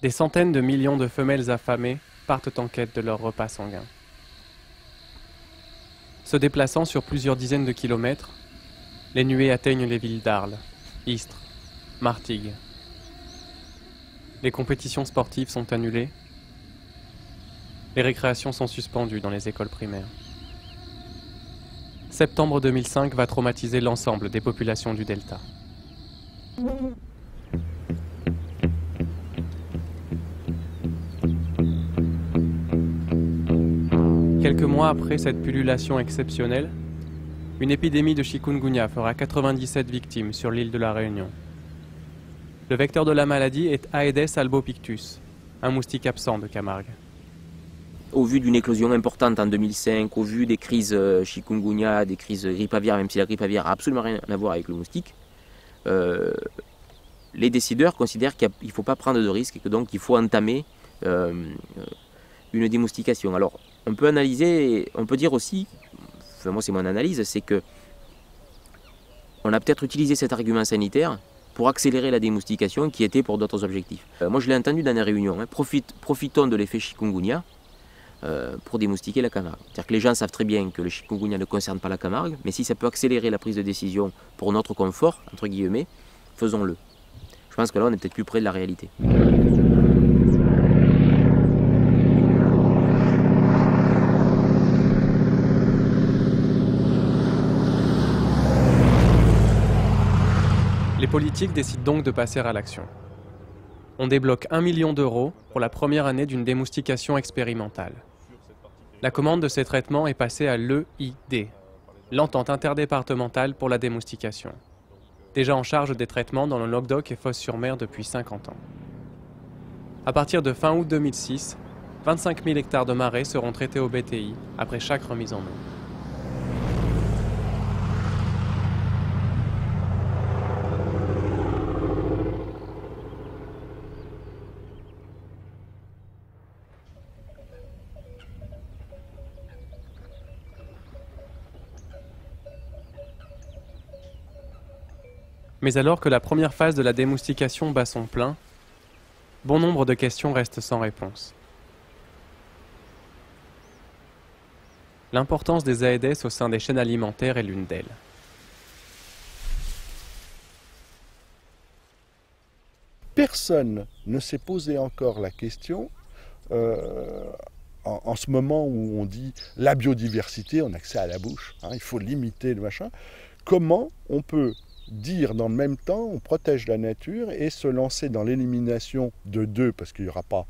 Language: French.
Des centaines de millions de femelles affamées partent en quête de leur repas sanguin. Se déplaçant sur plusieurs dizaines de kilomètres, les nuées atteignent les villes d'Arles, Istres, Martigues. Les compétitions sportives sont annulées. Les récréations sont suspendues dans les écoles primaires. Septembre 2005 va traumatiser l'ensemble des populations du Delta. Quelques mois après cette pullulation exceptionnelle, une épidémie de chikungunya fera 97 victimes sur l'île de la Réunion. Le vecteur de la maladie est Aedes albopictus, un moustique absent de Camargue. Au vu d'une éclosion importante en 2005, au vu des crises chikungunya, des crises grippe aviaire, même si la grippe aviaire n'a absolument rien à voir avec le moustique, les décideurs considèrent qu'il ne faut pas prendre de risques et que donc il faut entamer une démoustication. Alors on peut analyser, on peut dire aussi, enfin moi c'est mon analyse, c'est que on a peut-être utilisé cet argument sanitaire pour accélérer la démoustication qui était pour d'autres objectifs. Moi je l'ai entendu dans les réunions, hein, profitons de l'effet chikungunya pour démoustiquer la Camargue. C'est-à-dire que les gens savent très bien que le chikungunya ne concerne pas la Camargue, mais si ça peut accélérer la prise de décision pour notre confort, entre guillemets, faisons-le. Je pense que là on est peut-être plus près de la réalité. Les politiques décident donc de passer à l'action. On débloque 1 million d'euros pour la première année d'une démoustication expérimentale. La commande de ces traitements est passée à l'EID, l'entente interdépartementale pour la démoustication, déjà en charge des traitements dans le Languedoc et Fos-sur-Mer depuis 50 ans. À partir de fin août 2006, 25 000 hectares de marais seront traités au BTI après chaque remise en eau. Mais alors que la première phase de la démoustication bat son plein, bon nombre de questions restent sans réponse. L'importance des Aedes au sein des chaînes alimentaires est l'une d'elles. Personne ne s'est posé encore la question, en ce moment où on dit la biodiversité, on a que ça à la bouche, hein, il faut limiter le machin, comment on peut dire dans le même temps on protège la nature et se lancer dans l'élimination de deux, parce qu'il n'y aura pas